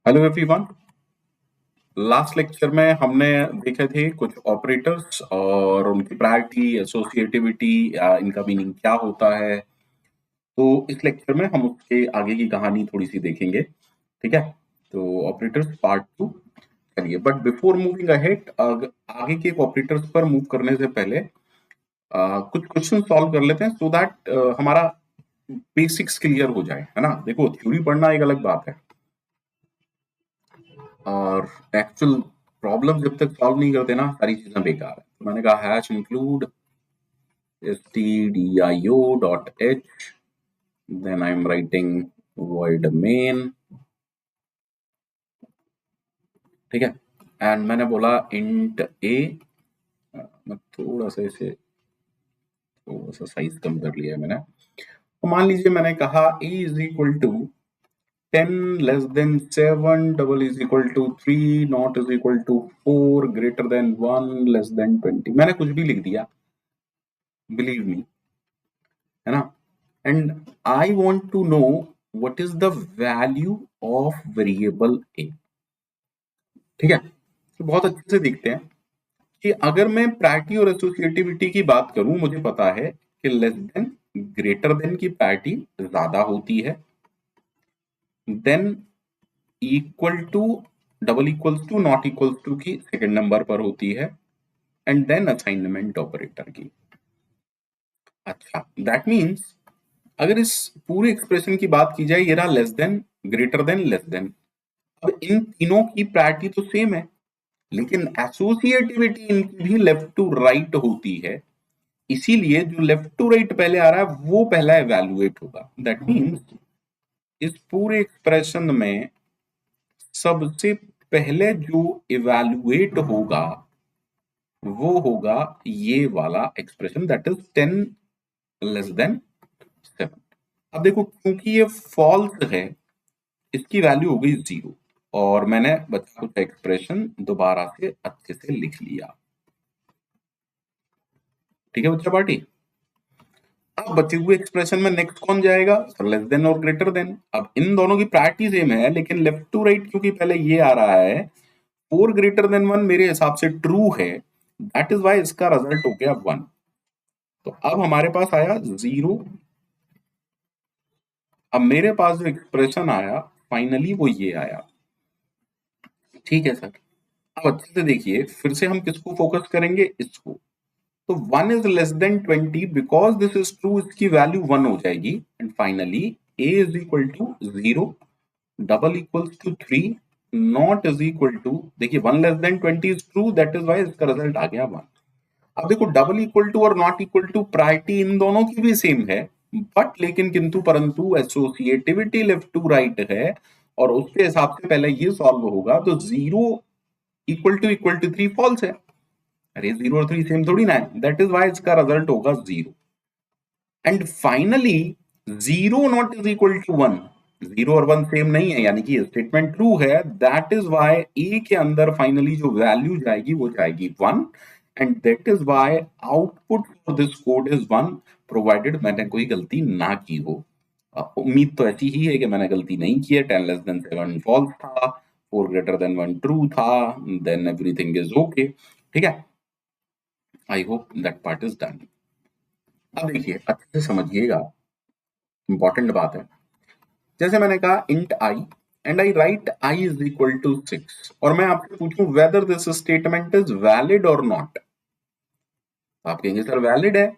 Hello everyone. Last lecture में हमने देखे थे कुछ ऑपरेटर्स और उनकी प्रायोरिटी एसोसिएटिविटी या इनका मीनिंग क्या होता है। तो इस लेक्चर में हम उसके आगे की कहानी थोड़ी सी देखेंगे। ठीक है, तो ऑपरेटर्स पार्ट 2 चलिए। बट बिफोर मूविंग अहेड, आगे के ऑपरेटर्स पर मूव करने से पहले कुछ क्वेश्चन सॉल्व कर लेते हैं सो दैट हमारा बेसिक्स क्लियर हो जाए, है ना। देखो, थ्योरी पढ़ना एक अलग बात है और एक्चुअल प्रॉब्लम जब तक सॉल्व नहीं करते ना, सारी चीजें बेकार है। तो मैंने कहा hash include stdio.h, then I am writing void main। ठीक है, एंड मैंने बोला इंट a। मैं थोड़ा सा इसे थोड़ा सा साइज कम कर लिया है मैंने। तो मान लीजिए मैंने कहा a is equal to 10 less than 7, double is equal to 3, not is equal to 4, greater than 1, less than 20। मैंने कुछ भी लिख दिया, बिलीव मी, है ना। And I want to know what is the value of variable a. ठीक है, तो बहुत अच्छे से देखते हैं कि अगर मैं प्रायोरिटी और एसोसिएटिविटी की बात करूं, मुझे पता है कि लेस देन ग्रेटर देन की प्रायोरिटी ज्यादा होती है, then equal to double equals to not equals to की सेकंड नंबर पर होती है, एंड देन असाइनमेंट ऑपरेटर की। अच्छा, दैट मीन्स अगर इस पूरे एक्सप्रेशन की बात की जाए, ये रहा less than, greater then, less than. अब इन तीनों की प्रायोरिटी तो सेम है, लेकिन एसोसिएटिविटी इनकी भी लेफ्ट टू राइट होती है। इसीलिए जो लेफ्ट टू राइट पहले आ रहा है वो पहला इवैल्यूएट होगा। दैट मीन्स इस पूरे एक्सप्रेशन में सबसे पहले जो इवैल्यूएट होगा वो होगा ये वाला expression, that is 10 less than 7। अब देखो, क्योंकि ये फॉल्स है, इसकी वैल्यू हो गई 0, और मैंने बच्चा कुछ एक्सप्रेशन दोबारा से अच्छे से लिख लिया। ठीक है बच्चा पार्टी। अब बचे हुए एक्सप्रेशन में नेक्स्ट कौन जाएगा? लेस देन और ग्रेटर देन। अब इन दोनों की प्रायोरिटी सेम है, लेकिन लेफ्ट टू राइट क्योंकि पहले ये आ रहा है, 4 ग्रेटर देन 1 मेरे हिसाब से ट्रू है, दैट इज वाई इसका रिजल्ट हो गया 1। तो अब हमारे पास आया 0। अब मेरे पास जो एक्सप्रेशन आया फाइनली वो ये आया। ठीक है सर। अब अच्छे से देखिए, फिर से हम किसको फोकस करेंगे? इसको। तो 1 is less than 20, because this is true, इसकी वैल्यू 1 हो जाएगी। And finally a is equal to 0, double equals to 3, not is equal to, देखिए 1 less than 20 is true, that is why इसका रिजल्ट आ गया 1। अब देखो, डबल इक्वल टू और नॉट इक्वल टू प्रायोरिटी इन दोनों की भी सेम है, बट लेकिन किंतु परंतु एसोसिएटिविटी लेफ्ट टू राइट है, और उसके हिसाब से पहले ये सॉल्व होगा। तो 0 इक्वल टू 3 फॉल्स है। अरे 0 और 3 सेम थोड़ी ना है, दैट इज वाई इसका रिजल्ट होगा 0। And finally 0 not is equal to 1, 0 और 1 सेम नहीं है, यानी कि स्टेटमेंट ट्रू है। दैट इज वाई ए के अंदर फाइनली जो वैल्यू जाएगी वो जाएगी 1, and that is why output for this code is 1, provided मैंने कोई गलती ना की हो। उम्मीद तो ऐसी ही है कि मैंने गलती नहीं की है। 10 लेस देन 7 फॉल्स था, 4 ग्रेटर देन 1 ट्रू था, देन एवरीथिंग इज ओके। ठीक है, I hope that part is done. अब देखिए, अच्छे से समझिएगा, इंपॉर्टेंट बात है। जैसे मैंने कहा int I, and I write i is equal to 6, और मैं आपसे पूछूं whether this statement is valid और नॉट। आप कहेंगे सर वैलिड है,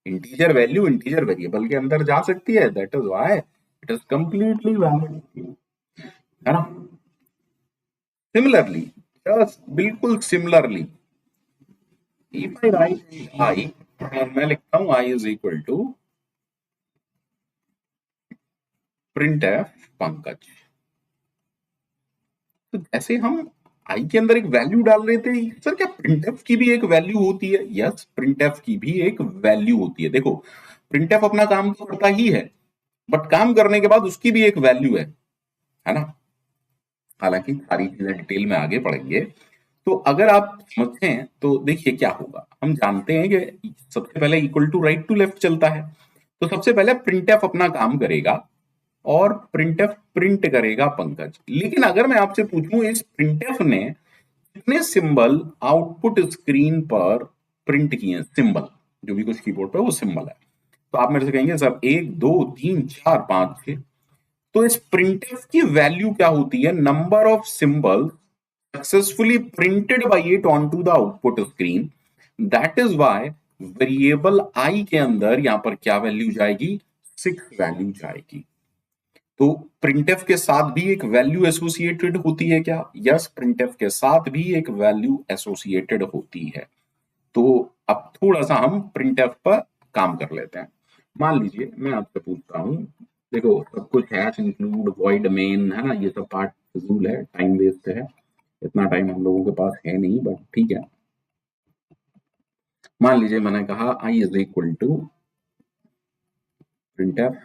इंटीजर वैल्यू इंटीजर वेरिएबल के अंदर जा सकती है, that is why it is completely valid, है ना। सिमिलरली, बिल्कुल similarly, if I write i, मैं लिखता हूं i is equal to print f Pankaj. तो जैसे हम आई के अंदर एक वैल्यू डाल रहे थे, सर क्या प्रिंटफ की भी एक वैल्यू होती है? यस, प्रिंटफ की भी एक वैल्यू होती है। देखो, प्रिंटफ अपना काम तो करता ही है, बट काम करने के बाद उसकी भी एक वैल्यू है ना। हालांकि सारी चीजें डिटेल में आगे पढ़ेंगे। तो अगर आप समझें तो देखिए क्या होगा। हम जानते हैं कि सबसे पहले equal to right to left चलता है, तो सबसे पहले प्रिंटफ अपना काम करेगा, और प्रिंटफ प्रिंट करेगा पंकज। लेकिन अगर मैं आपसे पूछूं इस प्रिंटफ ने कितने सिंबल आउटपुट स्क्रीन पर प्रिंट किए हैं, सिंबल जो भी कुछ कीबोर्ड पे वो सिंबल है, तो आप मेरे से कहेंगे सर 1 2 3 4 5 6। तो इस प्रिंटफ की वैल्यू क्या होती है, number of symbol successfully printed by it onto the output screen. That is why variable i के अंदर यहां पर क्या वैल्यू जाएगी, 6 वैल्यू जाएगी। तो प्रिंटफ के साथ भी एक वैल्यू एसोसिएटेड होती है क्या, यस, प्रिंटफ के साथ भी एक वैल्यू एसोसिएटेड होती है। तो अब थोड़ा सा हम प्रिंटफ पर काम कर लेते हैं। मान लीजिए मैं आपसे पूछता हूं, देखो सब कुछ हैश इंक्लूड वॉइड मेन है ना, ये सब पार्ट फिजूल है, टाइम वेस्ट है, इतना टाइम हम लोगों के पास है नहीं, बट ठीक है। मान लीजिए मैंने कहा i is equal to printf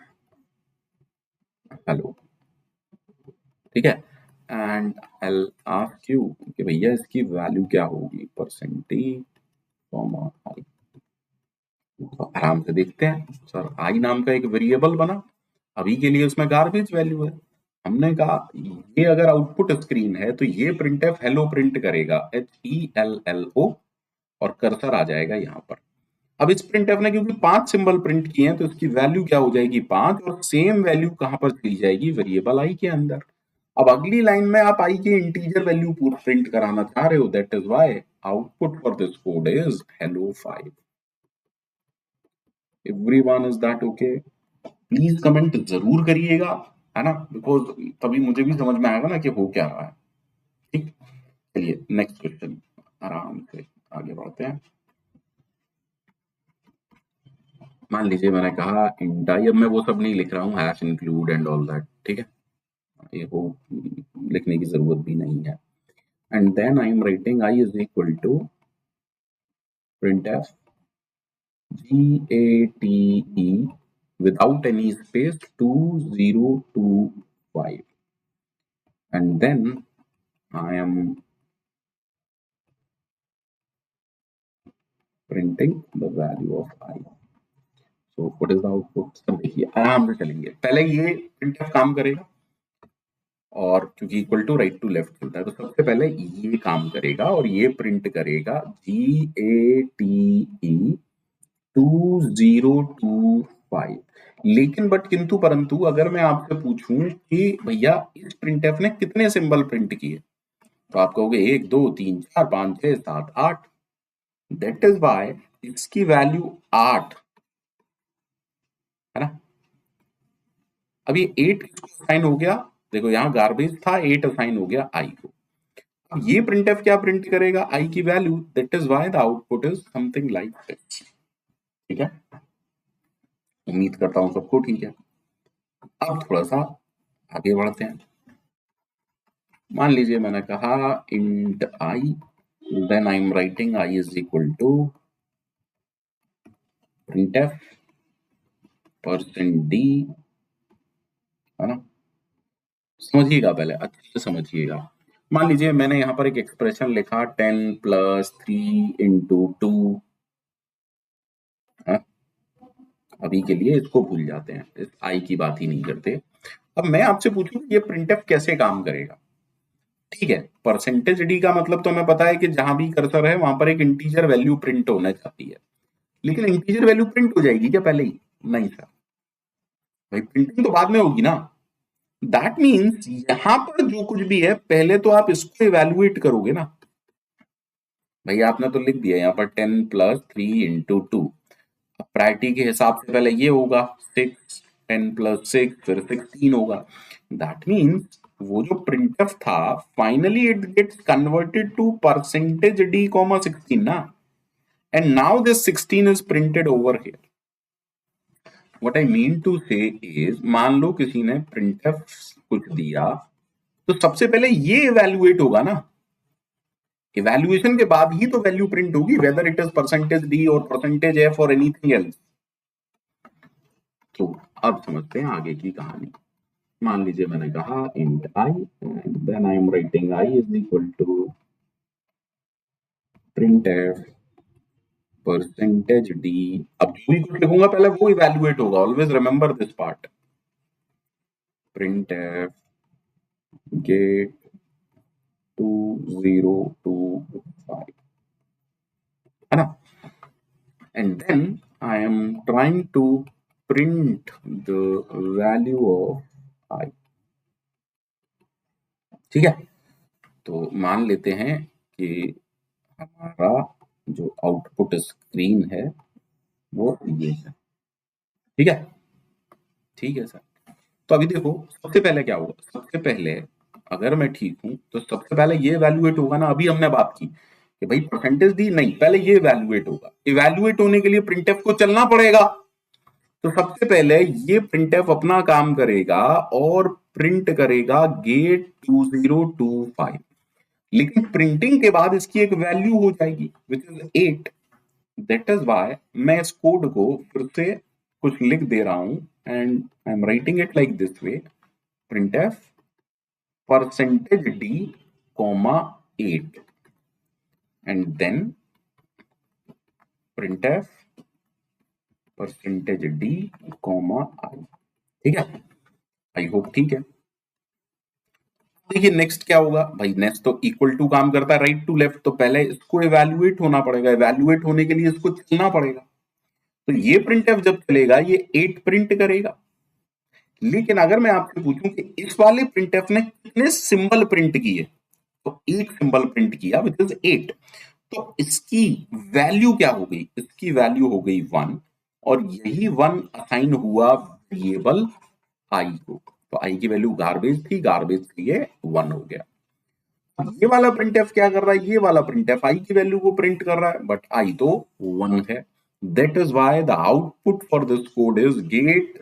hello, ठीक है, एंड आई आस्क यू कि भैया इसकी वैल्यू क्या होगी, परसेंटेज कॉमा आई। तो आराम से देखते हैं, सर आई नाम का एक वेरिएबल बना, अभी के लिए उसमें गार्बेज वैल्यू है। हमने कहा ये अगर आउटपुट स्क्रीन है तो ये प्रिंटफ हेलो प्रिंट करेगा, HELLO, और कर्सर आ जाएगा यहाँ पर। अब इस प्रिंटफ ने क्योंकि 5 सिंबल प्रिंट किए हैं तो इसकी वैल्यू क्या हो जाएगी, 5, और सेम वैल्यू कहां पर चली जाएगी, वेरिएबल आई के अंदर। अब अगली लाइन में आप आई की इंटीजर वैल्यू प्रिंट कराना चाह रहे हो, that is why output for this code is hello 5। Everyone is that okay? Please comment जरूर करिएगा, है ना, बिकॉज तभी मुझे भी समझ में आएगा ना कि हो क्या रहा है। ठीक, चलिए नेक्स्ट क्वेश्चन, आराम से आगे बढ़ते हैं। मान लीजिए मैंने कहा इंट आई, अब मैं वो सब नहीं लिख रहा हूँ, hash include and all that, ठीक है, ये वो लिखने की जरूरत भी नहीं है। And then I am writing I is equal to printf GATE without any space 2025, and then I am printing the value of I. So what is the output? सब देखिए आराम से चलेंगे, पहले ये printf काम करेगा, और क्योंकि equal to right to left चलता है तो सबसे पहले ये काम करेगा और ये प्रिंट करेगा GATE 2025। लेकिन बट किंतु परंतु अगर मैं आपसे पूछूं कि भैया इस प्रिंटफ ने कितने सिंबल प्रिंट किए, तो आप कहोगे 1 2 3 4 5 6 7 8। दैट इज व्हाई इसकी वैल्यू 8 है ना। अब ये 8 किसको असाइन हो गया, देखो यहाँ गार्बेज था, 8 असाइन हो गया आई को। अब ये प्रिंटफ क्या प्रिंट करेगा, आई की value, that is why the output is something like this. ठीक है, उम्मीद करता हूं सबको ठीक है। अब थोड़ा सा आगे बढ़ते हैं। मान लीजिए मैंने कहा int I, then I am writing I is equal to printf %d, है ना, समझिएगा पहले अच्छे से समझिएगा। मान लीजिए मैंने यहाँ पर एक एक्सप्रेशन लिखा 10 + 3 × 2, अभी के लिए इसको भूल जाते हैं, इस आई की बात ही नहीं करते। अब मैं आपसे पूछूं ये प्रिंटफ कैसे काम करेगा। ठीक है, %d का मतलब तो हमें पता है कि जहां भी कर्सर है वहां पर एक इंटीजर वैल्यू प्रिंट होना चाहती है, लेकिन इंटीजर वैल्यू प्रिंट हो जाएगी क्या पहले ही, नहीं सर, भाई प्रिंटिंग तो बाद में होगी ना। दैट मीन्स यहां पर जो कुछ भी है पहले तो आप इसको इवेल्युएट करोगे ना। भैया आपने तो लिख दिया यहाँ पर 10 + 3 × 2, अब प्रायोरिटी के हिसाब से पहले ये होगा 6, 10 + 6 फिर 16 होगा। दैट मीन्स वो जो प्रिंटफ था finally it gets converted to %d, 16 ना, and now this 16 is printed over here. What I mean to say is, मान लो किसी ने प्रिंटफ कुछ दिया तो सबसे पहले ये इवेल्युएट होगा ना, इवेल्युएशन के बाद ही तो वैल्यू प्रिंट होगी, वेदर इट इज %d और %f और एनीथिंग एल्स। तो अब समझते हैं आगे की कहानी। मान लीजिए मैंने कहा int I and then I am writing I is equal to printf %d। अब जो भी कुछ लिखूंगा पहले वो इवेल्युएट होगा, always remember this part. printf get 2025 है ना, and then I am trying to print the value of I। ठीक है, तो मान लेते हैं कि हमारा जो आउटपुट स्क्रीन है वो ये है। ठीक है, ठीक है सर। तो अभी देखो सबसे पहले क्या होगा, सबसे पहले अगर मैं ठीक हूं तो सबसे पहले ये इवैल्यूएट होगा ना, अभी हमने बात की कि भाई परसेंटेज दी नहीं, पहले ये इवैल्यूएट होगा। इवैल्यूएट होने के लिए प्रिंटफ को चलना पड़ेगा, तो सबसे पहले ये प्रिंटफ अपना काम करेगा और प्रिंट करेगा गेट 2025। लेकिन प्रिंटिंग के बाद इसकी एक वैल्यू हो जाएगी which is 8। That is why मैं इस कोड को फिर से कुछ लिख दे रहा हूं and I am writing it like this way, printf percentage d comma 8 and then printf percentage d comma I। ठीक है, आई होप ठीक है। देखिए नेक्स्ट क्या होगा भाई, नेक्स्ट तो इक्वल टू काम करता है राइट टू लेफ्ट, तो पहले इसको इवैल्यूएट होना पड़ेगा, इवैल्यूएट होने के लिए इसको चलना पड़ेगा। तो ये printf जब चलेगा ये 8 प्रिंट करेगा। लेकिन अगर मैं आपसे पूछूं कि इस वाले printf ने कितने सिंबल प्रिंट किए, तो एक सिंबल प्रिंट किया विच इज 8। तो इसकी वैल्यू क्या हो गई, इसकी वैल्यू हो गई 1 और यही 1 असाइन हुआ वेरिएबल आई को। तो आई की वैल्यू गार्बेज थी, गार्बेज से ये 1 हो गया। ये वाला प्रिंटफ क्या कर रहा है, ये वाला प्रिंटफ आई की वैल्यू को प्रिंट कर रहा है, बट आई तो 1 है। That is why the output for this code is get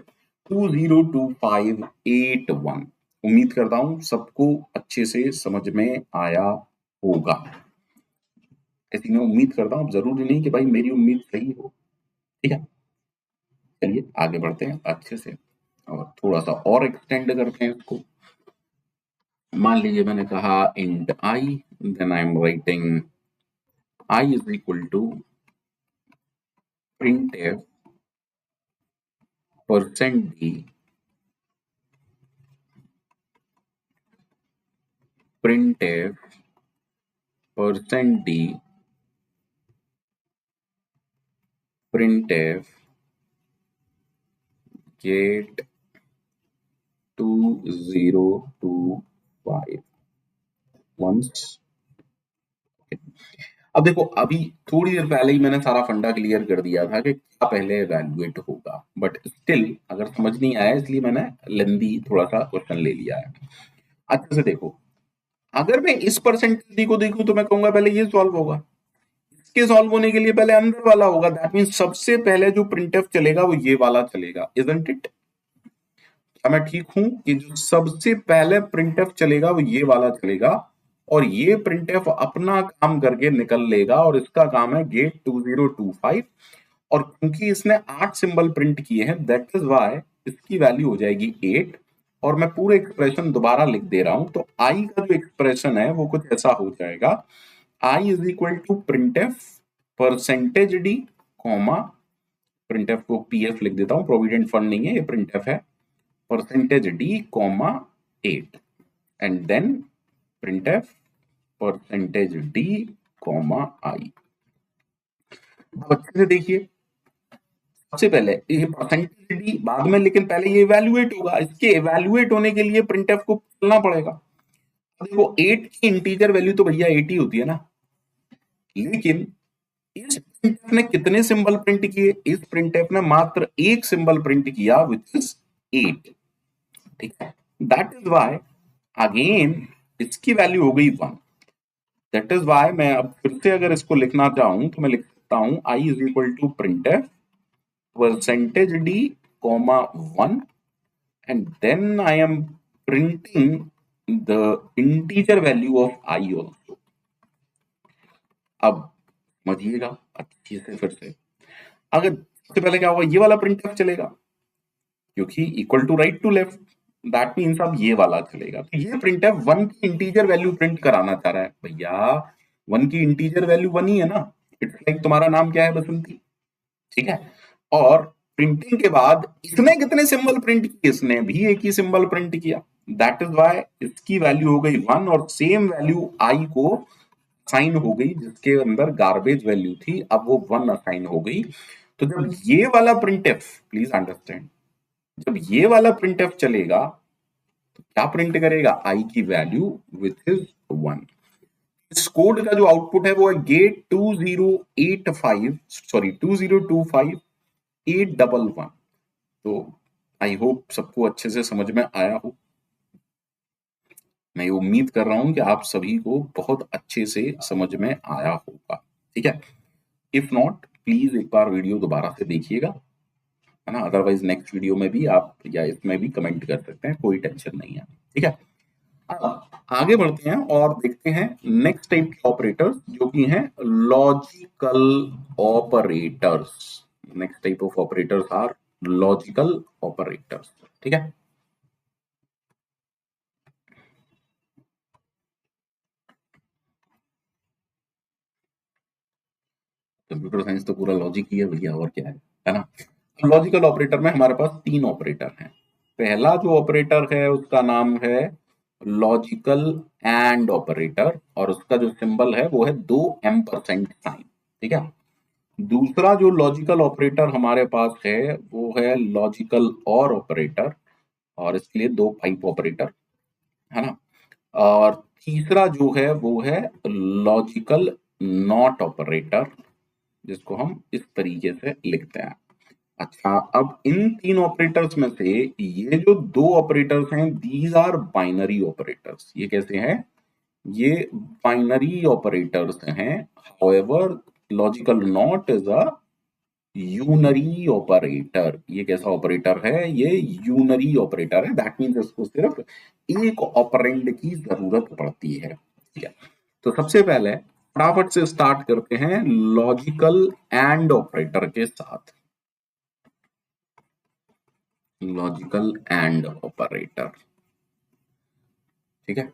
202581। उम्मीद करता हूं सबको अच्छे से समझ में आया होगा, ऐसी मैं उम्मीद करता हूं। जरूरी नहीं कि भाई मेरी उम्मीद सही हो। ठीक है, चलिए आगे बढ़ते हैं अच्छे से और थोड़ा सा और एक्सटेंड करते हैं इसको। मान लीजिए मैंने कहा int I, then I am writing I is equal to printf %d printf %d printf get 2025 once। अब देखो अभी थोड़ी देर पहले ही मैंने सारा फंडा क्लियर कर दिया था कि क्या पहले इवैल्यूएट होगा, बट स्टिल अगर समझ नहीं आया इसलिए मैंने लेंदी थोड़ा सा क्वेश्चन ले लिया है। अच्छे से देखो, अगर मैं इस परसेंटेज को देखूं तो मैं कहूंगा पहले ये सॉल्व होगा, इसके सॉल्व होने के लिए पहले अंदर वाला होगा। दैट मींस सबसे पहले जो प्रिंटफ चलेगा वो ये वाला चलेगा, इजंट इट? क्या मैं ठीक हूं कि जो सबसे पहले प्रिंटफ चलेगा वो ये वाला चलेगा और ये प्रिंटफ अपना काम करके निकल लेगा और इसका काम है गेट 2025। और क्योंकि इसने 8 सिंबल प्रिंट किए हैं दैट इज व्हाई इसकी वैल्यू हो जाएगी 8। और मैं पूरे एक्सप्रेशन दोबारा लिख दे रहा हूं, तो आई का जो एक्सप्रेशन है वो कुछ ऐसा हो जाएगा, i is equal to printf percentage d comma, printf को पीएफ लिख देता हूं, प्रोविडेंट फंड नहीं है ये, प्रिंटफ है percentage d comma 8 and then printf percentage d comma i. अब अच्छे से देखिए, सबसे पहले ये परसेंटेज डी बाद में, लेकिन पहले ये इवैल्यूएट होगा, इसके इवैल्यूएट होने के लिए प्रिंटफ को चलना पड़ेगा। देखो 8 की इंटीजर वैल्यू तो भैया 8 ही होती है ना, लेकिन इस प्रिंटफ ने कितने सिंबल प्रिंट किए, इस प्रिंटफ ने मात्र एक सिंबल प्रिंट किया विच इज 8। ठीक है, दैट इज व्हाई अगेन इसकी वैल्यू हो गई 1। दैट इज व्हाई मैं अब फिर से अगर इसको लिखना चाहूं तो मैं लिख सकता हूं i is equal to printf percentage d comma 1 and then I am printing the integer value of I also। अब समझिएगा अच्छे से फिर से, अगर सबसे पहले क्या होगा, ये वाला प्रिंटफ चलेगा क्योंकि equal to right to left, that means अब ये वाला चलेगा। तो ये प्रिंटफ 1 की इंटीजर वैल्यू प्रिंट कराना चाह रहा है भैया, 1 की इंटीजर वैल्यू 1 ही है ना, इट्स लाइक तुम्हारा नाम क्या है, बसंती। ठीक है, और प्रिंटिंग के बाद इसने कितने सिंबल प्रिंट किए, इसने भी एक ही सिंबल प्रिंट किया, दैट इज वाई इसकी वैल्यू हो गई 1 और सेम वैल्यू आई को असाइन हो गई जिसके अंदर गार्बेज वैल्यू थी, अब वो 1 असाइन हो गई। तो जब ये वाला प्रिंट एफ, प्लीज अंडरस्टैंड, जब ये वाला प्रिंट एफ चलेगा तो क्या प्रिंट करेगा, आई की वैल्यू विच इज 1। इस कोड का जो आउटपुट है वो है गेट 2085 सॉरी 2025 811। तो आई होप सबको अच्छे से समझ में आया हो। मैं उम्मीद कर रहा हूं कि आप सभी को बहुत अच्छे से समझ में आया होगा, ठीक है। इफ नॉट प्लीज एक बार वीडियो दोबारा से देखिएगा, है ना, अदरवाइज नेक्स्ट वीडियो में भी आप या इसमें भी कमेंट कर सकते हैं, कोई टेंशन नहीं है, ठीक है। अब आगे बढ़ते हैं और देखते हैं नेक्स्ट टाइप के ऑपरेटर्स जो कि हैं logical operators. Next type of operators are logical operators, ठीक है। कंप्यूटर साइंस तो पूरा लॉजिक ही है भैया, और क्या है ना। लॉजिकल ऑपरेटर में हमारे पास 3 ऑपरेटर हैं। पहला जो ऑपरेटर है उसका नाम है लॉजिकल एंड ऑपरेटर, और उसका जो सिंबल है वो है 2 एम्परसेंड साइन, ठीक है। दूसरा जो लॉजिकल ऑपरेटर हमारे पास है वो है लॉजिकल और ऑपरेटर, और इसके लिए 2 पाइप ऑपरेटर, है ना। और तीसरा जो है वो है लॉजिकल नॉट ऑपरेटर, जिसको हम इस तरीके से लिखते हैं। अच्छा, अब इन 3 ऑपरेटर्स में से ये जो 2 ऑपरेटर्स हैं दीज आर बाइनरी ऑपरेटर्स। ये कैसे हैं, ये बाइनरी ऑपरेटर्स हैं। However logical not is a unary operator. ये कैसा ऑपरेटर है, ये यूनरी ऑपरेटर है, दैट मीन्स इसको सिर्फ एक ऑपरेंड की जरूरत पड़ती है, ठीक है। तो सबसे पहले फटाफट से स्टार्ट करते हैं लॉजिकल एंड ऑपरेटर के साथ। लॉजिकल एंड ऑपरेटर, ठीक है।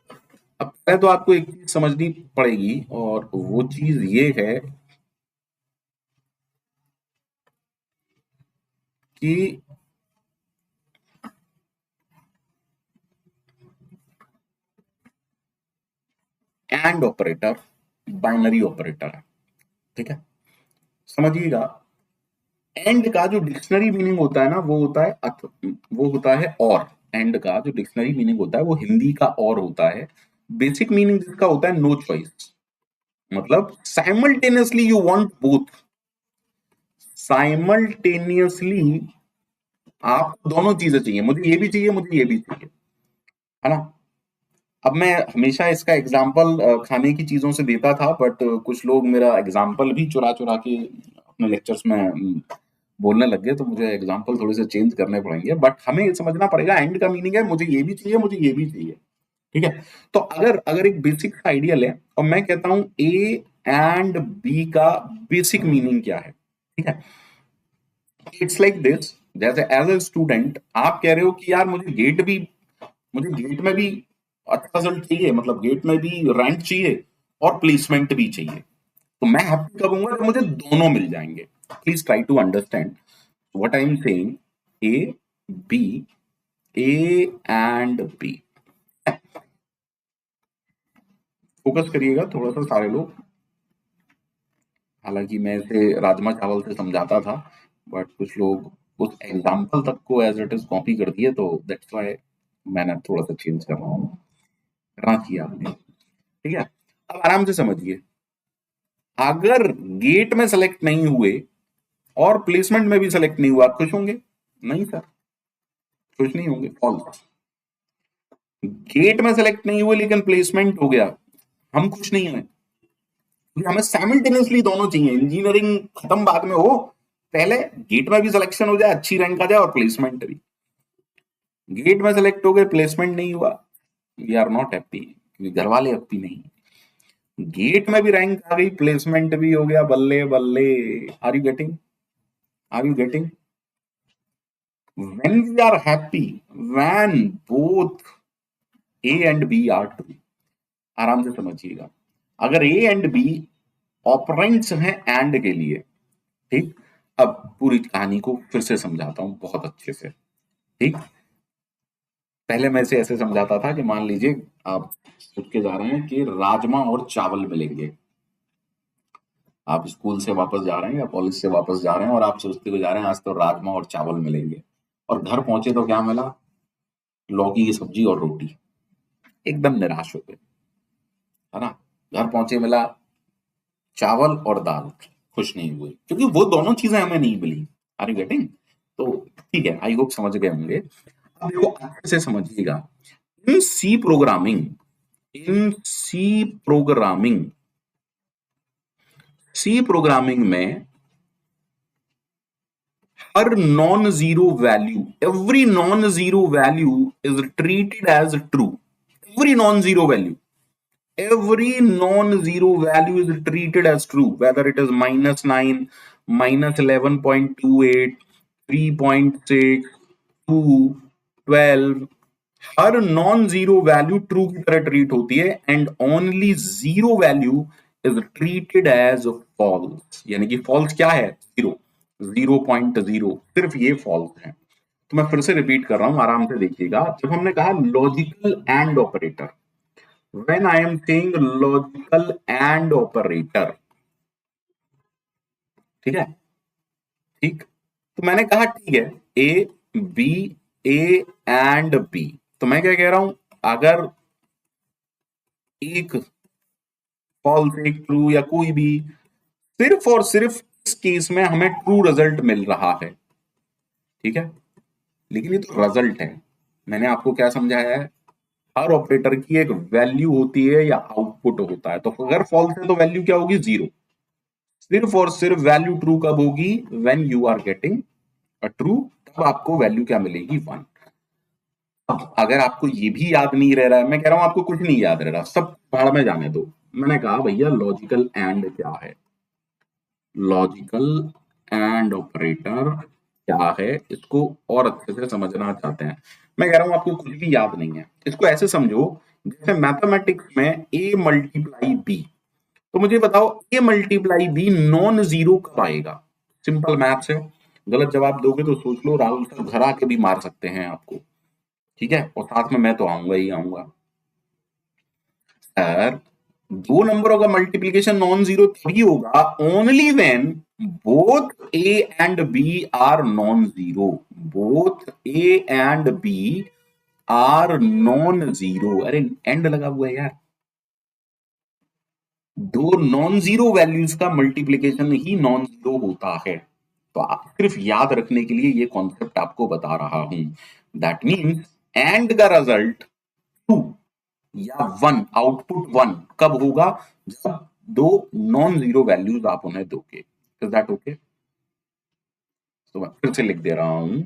अब पहले तो आपको एक चीज समझनी पड़ेगी, और वो चीज ये है कि एंड ऑपरेटर बाइनरी ऑपरेटर है, ठीक है। समझिएगा, एंड का जो डिक्शनरी मीनिंग होता है ना वो होता है वो होता है और। एंड का जो डिक्शनरी मीनिंग होता है वो हिंदी का और होता है। बेसिक मीनिंग जिसका होता है नो चॉइस, मतलब simultaneously you want both. Simultaneously आपको दोनों चीजें चाहिए, मुझे ये भी चाहिए, मुझे ये भी चाहिए, है ना। अब मैं हमेशा इसका एग्जाम्पल खाने की चीजों से देता था, बट कुछ लोग मेरा एग्जाम्पल भी चुरा चुरा के अपने लेक्चर्स में बोलने लग गए, तो मुझे एग्जाम्पल थोड़े से चेंज करने पड़ेंगे। बट हमें ये समझना पड़ेगा एंड का मीनिंग है मुझे ये भी चाहिए, मुझे ये भी चाहिए, ठीक है। तो अगर अगर एक बेसिक आइडियल है और मैं कहता हूं ए एंड बी का बेसिक मीनिंग क्या है, ठीक है। इट्स लाइक दिस, जैसे एज ए स्टूडेंट आप कह रहे हो कि यार मुझे गेट में भी अच्छा रिजल्ट चाहिए, मतलब गेट में भी रैंक चाहिए और प्लेसमेंट भी चाहिए। तो मैं हैप्पी कब होऊंगा जब मुझे दोनों मिल जाएंगे। Please try to understand what I am saying. A B, A and B, focus करिएगा थोड़ा सा सारे लोग। हालांकि मैं इसे राजमा चावल से समझाता था, बट कुछ लोग उस एग्जाम्पल तक को एज इट इज कॉपी कर दिए, तो दैट्स व्हाई मैंने थोड़ा सा चेंज कर रहा हूँ, करना चाहिए आपने, ठीक है। अब आराम से समझिए, अगर गेट में सेलेक्ट नहीं हुए और प्लेसमेंट में भी सेलेक्ट नहीं हुआ, खुश होंगे? नहीं सर, खुश नहीं होंगे, फॉल्स। गेट में सेलेक्ट नहीं हुए लेकिन प्लेसमेंट हो गया, हम खुश नहीं हैं, क्योंकि हमें साइमल्टेनियसली दोनों चाहिए। इंजीनियरिंग खत्म बाद में हो, पहले गेट में भी सिलेक्शन हो जाए, अच्छी रैंक आ जाए, और प्लेसमेंट भी। गेट में सेलेक्ट हो गए, प्लेसमेंट नहीं हुआ, वी आर नॉट हैप्पी, क्योंकि घर वाले हैप्पी नहीं। गेट में भी रैंक आ गई, प्लेसमेंट भी हो गया, बल्ले बल्ले। Are you getting, are you getting? when we are happy, when both A and B are true। आराम से समझिएगा, अगर A एंड B ऑपरेंड्स हैं एंड के लिए, ठीक। अब पूरी कहानी को फिर से समझाता हूं बहुत अच्छे से। ठीक, पहले मैं इसे ऐसे समझाता था कि मान लीजिए आप सोच के जा रहे हैं कि राजमा और चावल मिलेंगे। आप स्कूल से वापस जा रहे हैं या कॉलेज से वापस जा रहे हैं और आप सोचते हुए जा रहे हैं आज तो राजमा और चावल मिलेंगे, और घर पहुंचे तो क्या मिला? लौकी की सब्जी और रोटी। एकदम निराश हो गए, है ना? घर पहुंचे मिला चावल और दाल, खुश नहीं हुए क्योंकि वो दोनों चीजें हमें नहीं मिली। Are you getting? तो ठीक है, आई होप समझ गए होंगे। अब देखो अच्छे से समझिएगा। इन सी प्रोग्रामिंग, इन सी प्रोग्रामिंग में हर non zero value, every non zero value is treated as true. Every non zero value, every non-zero value is treated as true, whether it is -9, -11.28, 3.6, 2, 12, हर नॉन जीरो वैल्यू ट्रू की तरह treat होती है, and only zero value is treated as false. यानी कि false क्या है? Zero, 0.0, सिर्फ ये फॉल्स है। तो मैं फिर से रिपीट कर रहा हूं, आराम से देखिएगा। जब हमने कहा logical and operator, when I am saying logical and operator, ठीक है, ठीक, तो मैंने कहा ठीक है A B, A and B, तो मैं क्या कह रहा हूं? अगर एक फॉल्स, एक ट्रू या कोई भी, सिर्फ और सिर्फ इस केस में हमें ट्रू रिजल्ट मिल रहा है, ठीक है, लेकिन ये तो रिजल्ट है। मैंने आपको क्या समझाया है? हर ऑपरेटर की एक वैल्यू होती है या आउटपुट होता है, तो अगर फॉल्स है तो वैल्यू क्या होगी? जीरो। सिर्फ और सिर्फ वैल्यू ट्रू कब होगी? When you are getting a true, तब आपको वैल्यू क्या मिलेगी? वन। अब अगर आपको ये भी याद नहीं रह रहा है, मैं कह रहा हूं आपको कुछ नहीं याद रह रहा, सब भाड़ में जाने दो। मैंने कहा भैया लॉजिकल एंड क्या है, लॉजिकल एंड ऑपरेटर क्या है, इसको और अच्छे से समझना चाहते हैं। मैं कह रहा हूं आपको कुछ भी याद नहीं है, इसको ऐसे समझो जैसे मैथमेटिक्स में ए मल्टीप्लाई बी। तो मुझे बताओ A multiply B non zero कब आएगा? सिंपल मैथ्स है। गलत जवाब दोगे तो सोच लो, राहुल सर घर आके भी मार सकते हैं आपको, ठीक है, और साथ में मैं तो आऊंगा ही आऊंगा। सर, दो नंबरों का मल्टीप्लीकेशन नॉन जीरो तभी होगा only when both A and B are non zero. Both A and B are non zero. अरे एंड लगा हुआ है यार। दो नॉन जीरो वैल्यूज का मल्टीप्लीकेशन ही नॉन जीरो होता है। तो आप सिर्फ याद रखने के लिए ये कॉन्सेप्ट आपको बता रहा हूं। दैट मीन्स एंड का रिजल्ट टू या वन, आउटपुट वन कब होगा? जब दो नॉन जीरो वैल्यूज आप उन्हें दोगे। Is that okay? तो मैं फिर से लिख दे रहा हूं,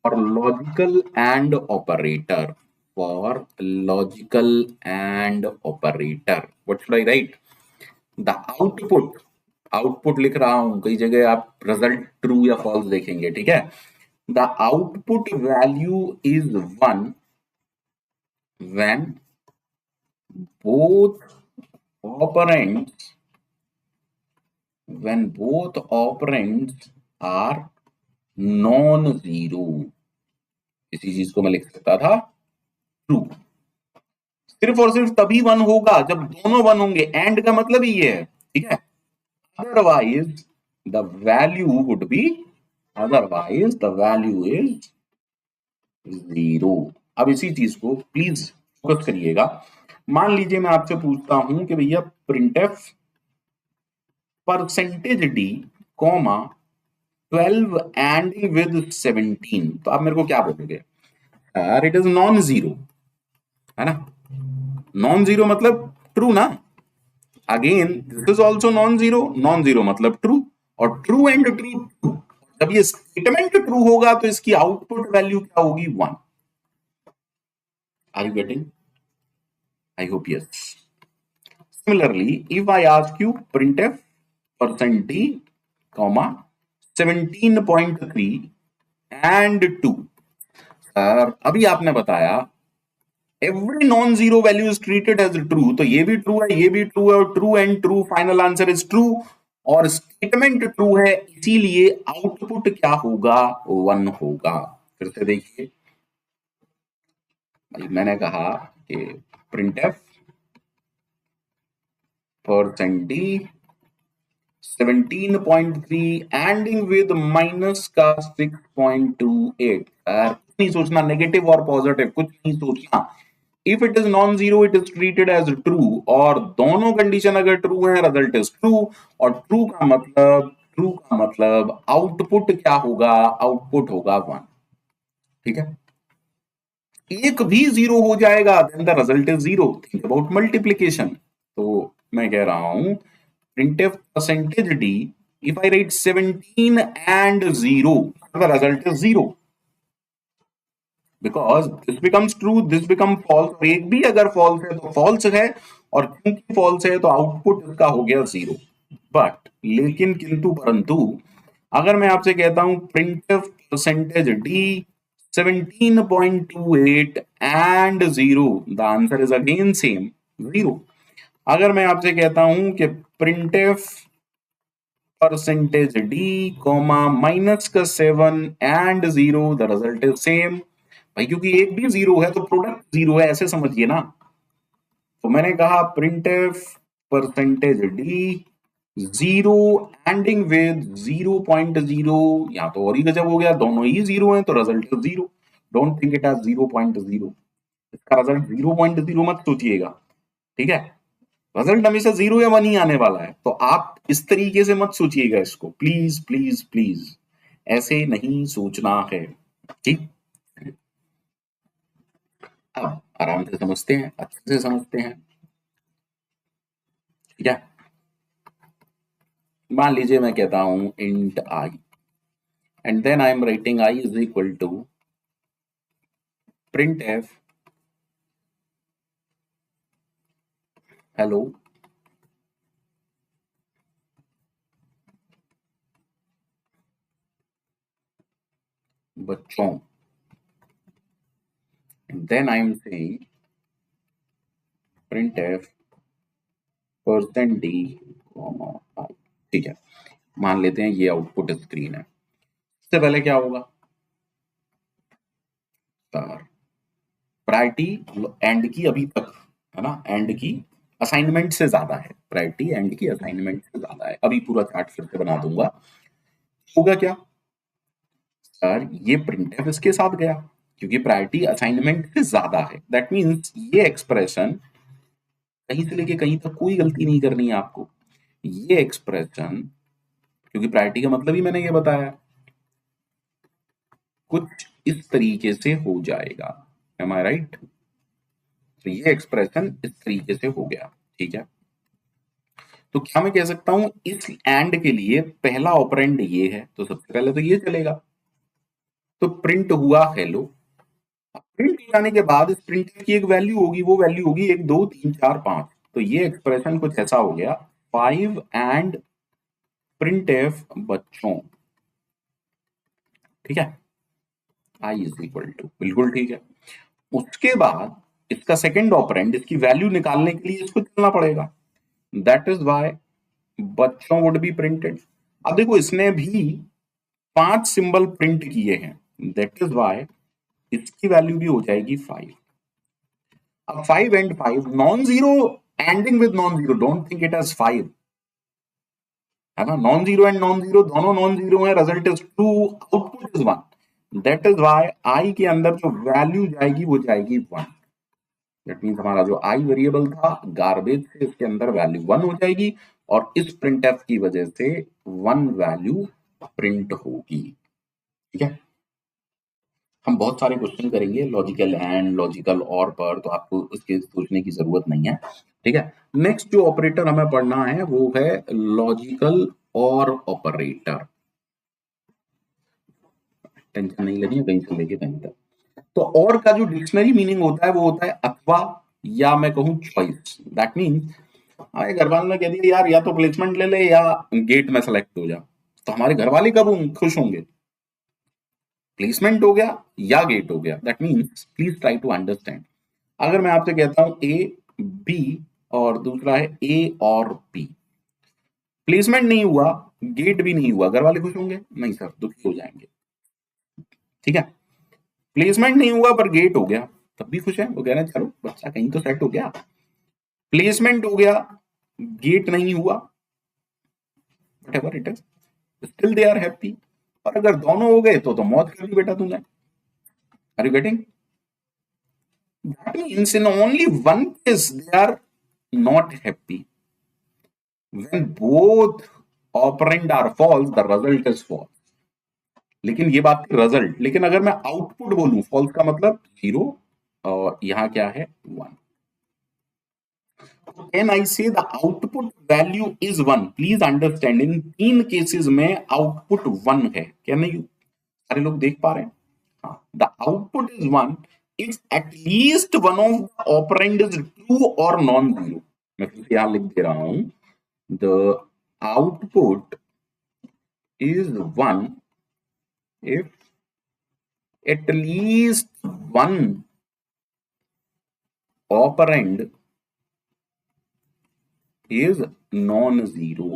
for logical and operator, for logical and operator what should I right? The output, output लिख रहा हूं, कई जगह आप रिजल्ट ट्रू या फॉल्स देखेंगे, ठीक है। The output value is one when both operands, when both operands are non zero। इसी चीज को मैं लिख सकता था ट्रू। सिर्फ और सिर्फ तभी वन होगा जब दोनों वन होंगे, एंड का मतलब ही ये है, ठीक है। Otherwise the value would be, otherwise the value is zero. अब इसी चीज को प्लीज फोकस करिएगा। मान लीजिए मैं आपसे पूछता हूं कि भैया printf percentage d comma 12 ending with 17, तो आप मेरे को क्या बोलोगे? यार इट इज नॉन जीरो, है ना? नॉन जीरो मतलब ट्रू ना। Again this is also non zero, non zero मतलब ट्रू, और ट्रू एंड ट्रू ट्रू। जब ये स्टेटमेंट ट्रू होगा तो इसकी आउटपुट वैल्यू क्या होगी? One. Are you getting? I hope yes. Similarly, if I ask you printf percent d comma 17.3 and 2, sir अभी आपने बताया every non zero value is treated as true, तो ये भी ट्रू है, ये भी ट्रू है, और true and true final answer is true. और स्टेटमेंट ट्रू है, इसीलिए आउटपुट क्या होगा, 1 होगा। फिर से देखिए, मैंने कहा कि printf percent D 17.3 ending with minus का 6.28। कुछ नहीं सोचना, नेगेटिव और पॉजिटिव कुछ नहीं सोचना। If it is non zero it is treated as true, और दोनों कंडीशन अगर ट्रू है रिजल्ट इज ट्रू। और ट्रू का मतलब आउटपुट क्या होगा, आउटपुट होगा 1। ठीक है, एक भी जीरो हो जाएगा then the result is zero. Think about multiplication. तो मैं कह रहा हूं printf percentage d, if I write 17 and 0, the result is 0, because this becomes true, this becomes false। एक भी अगर false है तो false है, और क्योंकि false है तो आउटपुट इसका हो गया 0। बट लेकिन किंतु परंतु अगर मैं आपसे कहता हूं printf percentage d 17.28 and 0, the answer is again same 0। अगर मैं आपसे कहता हूं कि printf percentage d comma minus का 7 and 0, the result is same. भाई क्योंकि एक भी जीरो है तो प्रोडक्ट जीरो है, ऐसे समझिए ना। तो मैंने कहा print percentage D zero ending with 0.0, या तो और ही गजब हो गया, दोनों ही जीरो हैं तो result is zero. Don't think it as 0.0, इसका रिजल्ट 0.0 मत सोचिएगा। ठीक है, रिजल्ट हमेशा 0 या 1 ही आने वाला है, तो आप इस तरीके से मत सोचिएगा इसको, प्लीज प्लीज प्लीज, ऐसे नहीं सोचना है। ठीक, अब आराम से समझते हैं, अच्छे से समझते हैं। ठीक है, मान लीजिए मैं कहता हूं int I, and then I am writing I is equal to print f hello बच्चों, then I am saying print f percent d i. ठीक है, मान लेते हैं ये आउटपुट स्क्रीन है। इससे पहले क्या होगा, प्रायोरिटी एंड की अभी तक, है ना, एंड की असाइनमेंट से ज्यादा है, प्रायोरिटी एंड की असाइनमेंट से ज्यादा है। अभी पूरा चार्ट फिर से बना दूंगा। होगा क्या सर, ये प्रिंटफ इसके साथ गया क्योंकि प्रायोरिटी असाइनमेंट से ज्यादा है। दैट मींस ये एक्सप्रेशन कहीं से लेके कहीं तक कोई गलती नहीं करनी है आपको। ये एक्सप्रेशन, क्योंकि प्रायोरिटी का मतलब ही मैंने ये बताया, कुछ इस तरीके से हो जाएगा। एम आई राइट? तो ये एक्सप्रेशन इस तरीके से हो गया। ठीक है, तो क्या मैं कह सकता हूं इस एंड के लिए पहला ऑपरेंड ये है, तो सबसे पहले तो ये चलेगा। तो प्रिंट हुआ हेलो। प्रिंट जाने के बाद इस प्रिंट की एक वैल्यू होगी, वो वैल्यू होगी 1 2 3 4 5। तो ये एक्सप्रेशन कुछ ऐसा हो गया 5 एंड प्रिंट एफ बच्चों। ठीक है, आई इज इक्वल टू, बिल्कुल ठीक है। उसके बाद इसका सेकेंड ऑपरेंड, इसकी वैल्यू निकालने के लिए इसको चलना पड़ेगा। दैट इज वाई बच्चों वुड बी प्रिंटेड। अब देखो इसने भी 5 सिंबल प्रिंट किए हैं, दैट इज वाई इसकी वैल्यू भी हो जाएगी 5। अब 5 and 5 non zero ending with non zero, don't think it as 5, है ना। Non zero and non zero दोनों नॉन जीरो है, result is 2, output is 1। That is why i के अंदर जो वैल्यू जाएगी वो जाएगी 1। दैट मींस हमारा जो आई वेरिएबल था गार्बेज से, इसके अंदर वैल्यू 1 हो जाएगी, और इस प्रिंटफ की वजह से 1 वैल्यू प्रिंट होगी। ठीक है, हम बहुत सारे क्वेश्चन करेंगे लॉजिकल एंड लॉजिकल और पर, तो आपको उसके सोचने की जरूरत नहीं है। ठीक है, नेक्स्ट जो ऑपरेटर हमें पढ़ना है वो है लॉजिकल और ऑपरेटर। टेंशन नहीं लेनी है कहीं से लेके कहीं तक। तो और का जो डिक्शनरी मीनिंग होता है वो होता है अथवा, या मैं कहूं चॉइस। दैट मीन्स हमारे घर वालों ने कह दिया यार या तो प्लेसमेंट ले ले या गेट में सेलेक्ट हो जा, तो हमारे घर वाले कब खुश होंगे? प्लेसमेंट हो गया या गेट हो गया। That means please try to understand. अगर मैं आपसे कहता हूं ए बी और दूसरा है ए और बी, प्लेसमेंट नहीं हुआ, गेट भी नहीं हुआ, घर वाले खुश होंगे? नहीं सर, दुखी हो जाएंगे। ठीक है, प्लेसमेंट नहीं हुआ पर गेट हो गया, तब भी खुश है, वो कह रहे हैं चलो बच्चा कहीं तो सेट हो गया। प्लेसमेंट हो गया, गेट नहीं हुआ, whatever it is, still they are happy. और अगर दोनों हो गए तो मौत कर दी बेटा तूने। Are you getting? That means in only one case they are not happy, when both operand are false the result is false। लेकिन ये बात थी रिजल्ट, लेकिन अगर मैं आउटपुट बोलूं फॉल्स का मतलब जीरो, और यहां क्या है 1। Can I say the output value is 1? Please understand, इन तीन केसेस में आउटपुट 1 है। क्या नहीं सारे लोग देख पा रहे हैं? हाँ, the output is 1 if at least one of the operand is true और नॉन जीरो। मैं फिर से यहां लिख दे रहा हूं, the output is 1 if at least one operand is non-zero।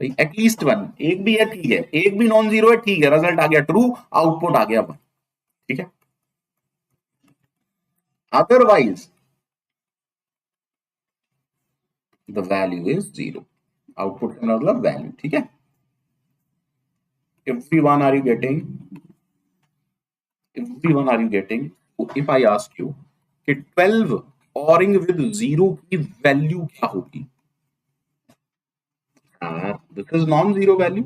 At least one, एक भी है ठीक है, एक भी नॉन जीरो है ठीक है, रिजल्ट आ गया ट्रू, आउटपुट आ गया 1। ठीक है, otherwise the value is zero, output का मतलब वैल्यू। ठीक है, everyone are you getting? everyone are you getting? if I ask you कि 12 ऑरिंग विद जीरो की वैल्यू क्या होगी? This is non zero value,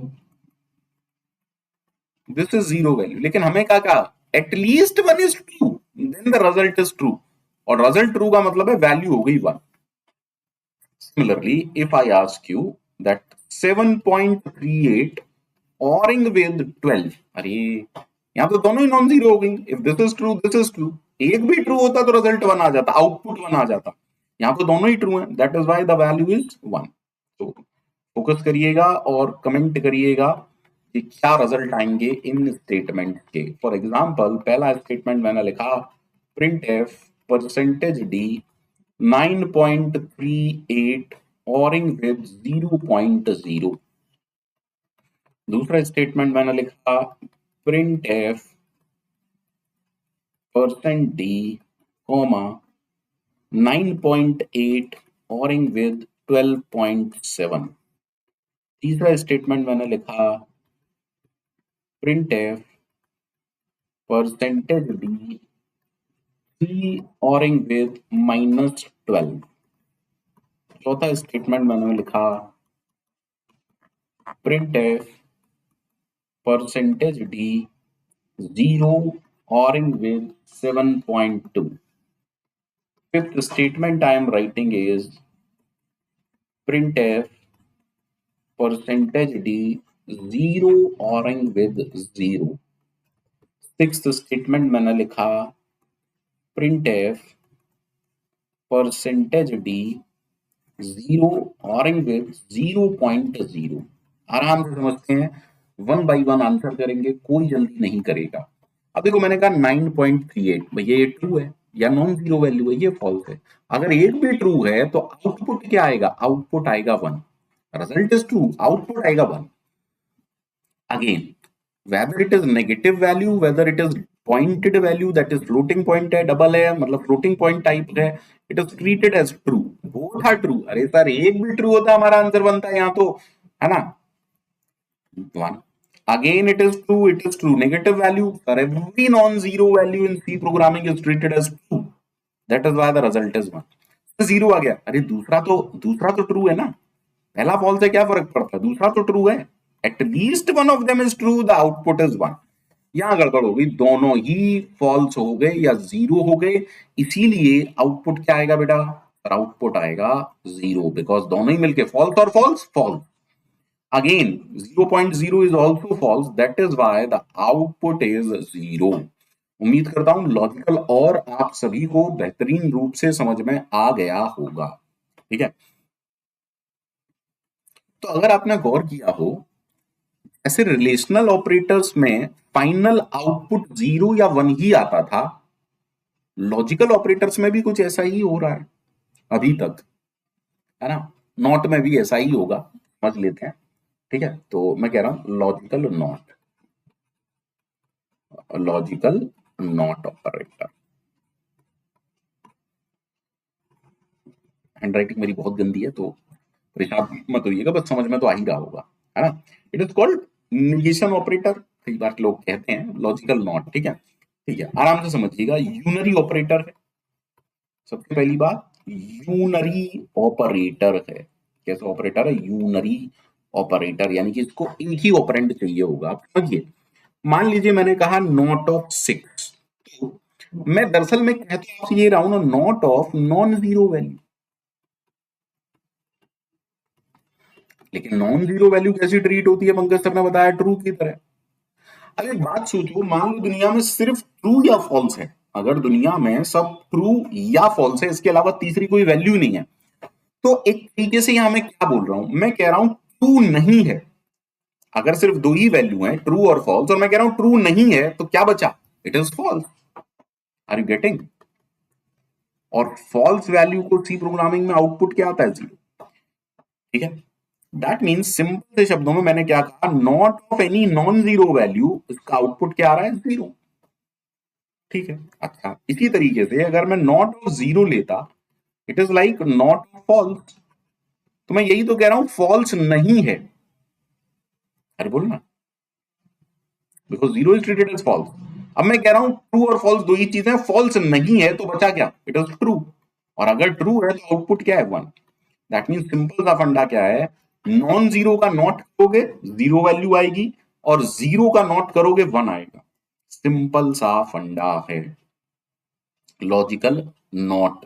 this is zero value, लेकिन हमें क्या कहा? At least one is true then the result is true, और result true का मतलब है वैल्यू हो गई 1। Similarly if I ask you that 7.38 ORing with 12, अरे यहां तो दोनों ही नॉन जीरो हो गई। If this is true this is true, एक भी ट्रू होता तो रिजल्ट 1 आ जाता, आउटपुट 1 आ जाता। यहां तो दोनों ही ट्रू हैं, दैट is why the value is 1। तो फोकस करिएगा और कमेंट करिएगा कि क्या रिजल्ट आएंगे इन स्टेटमेंट के। फॉर एग्जांपल पहला स्टेटमेंट मैंने लिखा print f percentage D 9.38 ORing with 0.0। दूसरा स्टेटमेंट मैंने लिखा print f percent D comma 9.8 ORing with 12.7। तीसरा स्टेटमेंट मैंने लिखा print f percentage D 3 ORing with -12। चौथा स्टेटमेंट मैंने लिखा print f percentage D 0 ORing with 7.2। Fifth statement I am writing is print f percentage D 0 ORing with 0। Sixth statement मैंने लिखा print f percentage D 0 ORing with 0.0। आराम से समझते हैं, 1 by 1 answer करेंगे, कोई जल्दी नहीं करेगा। अब देखो मैंने कहा 9.38, भैया ये ट्रू है या नॉन जीरो वैल्यू है? ये फॉल्स है। अगर एक भी ट्रू है तो आउटपुट क्या आएगा? आउटपुट आएगा 1। रिजल्ट इज ट्रू, आउटपुट आएगा 1। Again whether it is negative value, whether it is pointed value, that is floating point है, डबल है मतलब floating point टाइप है, it is treated as true, both are true। अरे sir एक भी true होता हमारा आंसर बनता है यहाँ तो, है ना 1। again it is true, it is true, negative value, for every non-zero value in C programming is treated as true, that is why the result is 1। तो जीरो आ गया, अरे दूसरा तो ट्रू है ना, पहला फॉल्स है, क्या फर्क पड़ता है, दूसरा तो ट्रू है। At least one of them is true, the output is 1। यहां गड़बड़ हो गई, दोनों ही फॉल्स हो गए या जीरो हो गए, इसीलिए आउटपुट क्या आएगा बेटा? आउटपुट आएगा 0, बिकॉज दोनों ही मिलके फॉल्स और false false. Again 0.0 is also false, that is why the output is 0। उम्मीद करता हूं लॉजिकल और आप सभी को बेहतरीन रूप से समझ में आ गया होगा। ठीक है, तो अगर आपने गौर किया हो, ऐसे रिलेशनल ऑपरेटर्स में फाइनल आउटपुट 0 या 1 ही आता था, लॉजिकल ऑपरेटर्स में भी कुछ ऐसा ही हो रहा है अभी तक, है ना। नॉट में भी ऐसा ही होगा, समझ लेते हैं। ठीक है, तो मैं कह रहा हूं logical not, logical not operator. Handwriting मेरी बहुत गंदी है तो परेशान मत होइएगा, बस समझ में तो आ ही रहा होगा, है ना। It is called negation operator, कई बार लोग कहते हैं लॉजिकल नॉट। ठीक है, ठीक है, आराम से समझिएगा। यूनरी ऑपरेटर है, सबसे पहली बात, यूनरी ऑपरेटर है। कैसा ऑपरेटर है? यूनरी ऑपरेटर, यानी कि इसको एक ही ऑपरेंड चाहिए होगा। आप समझिए, मान लीजिए मैंने कहा नॉट ऑफ 6, तो मैं दरअसल में कहता आपसे ये रहा हूं ना, not of non zero value. लेकिन नॉन जीरो वैल्यू कैसी ट्रीट होती है? पंकज सर ने बताया ट्रू की तरह। अब एक बात सोचो, मान लो दुनिया में सिर्फ ट्रू या फॉल्स है, अगर दुनिया में सब ट्रू या फॉल्स है, इसके अलावा तीसरी कोई वैल्यू नहीं है, तो एक तरीके से यहां मैं क्या बोल रहा हूं? मैं कह रहा हूं ट्रू नहीं है। अगर सिर्फ दो ही वैल्यू है, ट्रू और फॉल्स, और मैं कह रहा हूं ट्रू नहीं है, तो क्या बचा? It is false. Are you getting? और फॉल्स वैल्यू को सी प्रोग्रामिंग में आउटपुट क्या आता है? जीरो। ठीक है, दैट मीन्स सिंपल से शब्दों में मैंने क्या कहा, not of any non zero value, इसका आउटपुट क्या आ रहा है? जीरो। ठीक है, अच्छा, इसी तरीके से अगर मैं नॉट ऑफ जीरो लेता, it is like not of false. तो मैं यही तो कह रहा हूं फॉल्स नहीं है। अरे बोलो ना, because zero is treated as false. अब मैं कह रहा हूं ट्रू और फॉल्स दो ही चीजें, फॉल्स नहीं है तो बचा क्या? It is true. और अगर ट्रू है तो आउटपुट क्या है? वन। दैट मीन सिंपल सा फंडा क्या है, नॉन जीरो का नॉट करोगे जीरो वैल्यू आएगी, और जीरो का नॉट करोगे वन आएगा। सिंपल सा फंडा है लॉजिकल नॉट।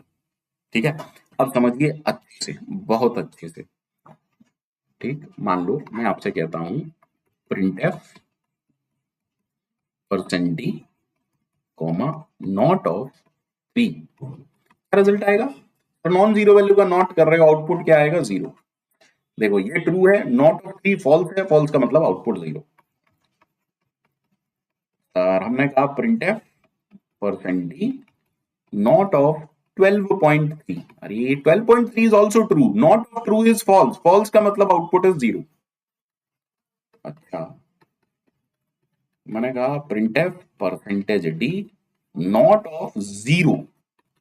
ठीक है, अब समझिए अच्छे से, बहुत अच्छे से। ठीक, मान लो मैं आपसे कहता हूं print f percent D comma not of three, क्या रिजल्ट आएगा? तो नॉन जीरो वैल्यू का नॉट कर रहे हो, आउटपुट क्या आएगा? जीरो। देखो ये ट्रू है, नॉट ऑफ थ्री फॉल्स है, फॉल्स का मतलब आउटपुट जीरो। और हमने कहा print f percent D not of 12.3, अरे 12.3 is also true, not of true is false, false का मतलब आउटपुट इज जीरो। अच्छा, मैंने कहा print f percentage D not of zero,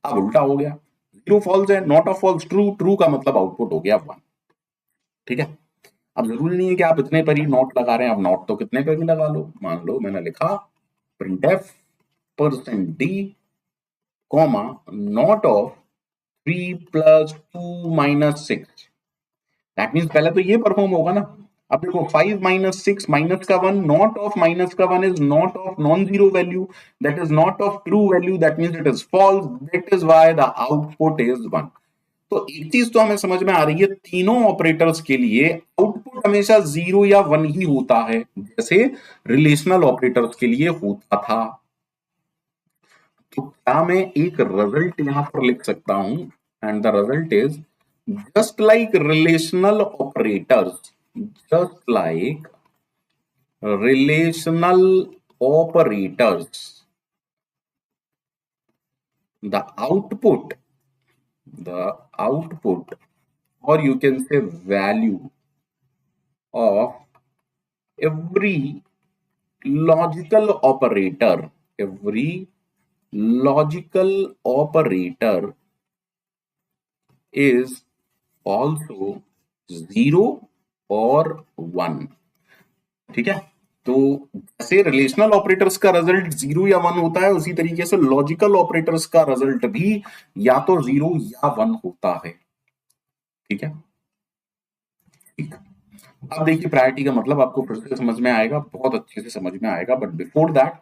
अब उल्टा हो गया, जीरो फॉल्स है, not of false true, true का मतलब आउटपुट हो गया वन। ठीक है, अब जरूरी नहीं है कि आप इतने पर ही नॉट लगा रहे हैं, आप नॉट तो कितने पर भी लगा लो। मान लो मैंने लिखा print f percent D comma not of three plus two minus six, that means पहले तो ये परफॉर्म होगा ना। अब देखो फाइव माइनस सिक्स माइनस का वन, नॉट ऑफ माइनस का one is not of non zero value, that is not of true value, that means it is false, that is why the output is one. तो एक चीज तो हमें समझ में आ रही है, तीनों ऑपरेटर्स के लिए आउटपुट हमेशा जीरो या वन ही होता है, जैसे रिलेशनल ऑपरेटर्स के लिए होता था। तो क्या मैं एक रिजल्ट यहां पर लिख सकता हूं? And the result is just like relational operators, just like relational operators, the output, the output, or you can say value of every logical operator, every logical operator is also zero or one. ठीक है, तो जैसे relational operators का result zero या one होता है, उसी तरीके से लॉजिकल ऑपरेटर्स का रिजल्ट भी या तो जीरो या वन होता है। ठीक है, ठीक। अब देखिए प्रायोरिटी का मतलब आपको फिर से समझ में आएगा, बहुत अच्छे से समझ में आएगा, but before that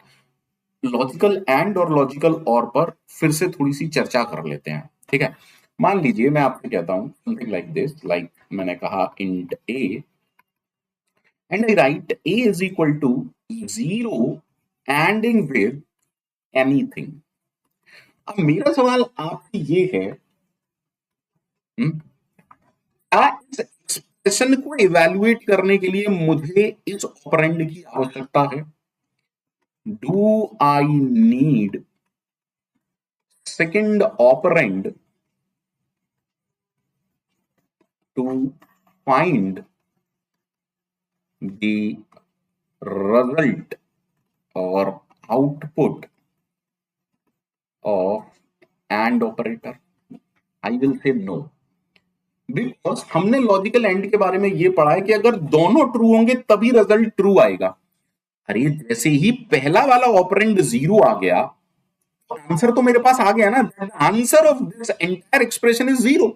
logical and और लॉजिकल और पर फिर से थोड़ी सी चर्चा कर लेते हैं। ठीक है, मान लीजिए मैं आपसे कहता हूं समथिंग लाइक दिस, लाइक मैंने कहा int A and I write a is equal to 0 ending with anything. अब मेरा सवाल आपसे ये है, क्या इस एक्सप्रेशन को इवैल्यूएट करने के लिए मुझे इस ऑपरेंड की आवश्यकता है? Do I need second operand to find the result or output of AND operator? I will say no, because हमने लॉजिकल एंड के बारे में ये पढ़ा है कि अगर दोनों ट्रू होंगे तभी रिजल्ट ट्रू आएगा। अरे जैसे ही पहला वाला ऑपरेंड जीरो आ गया तो आंसर तो मेरे पास आ गया ना, answer of this entire expression is zero.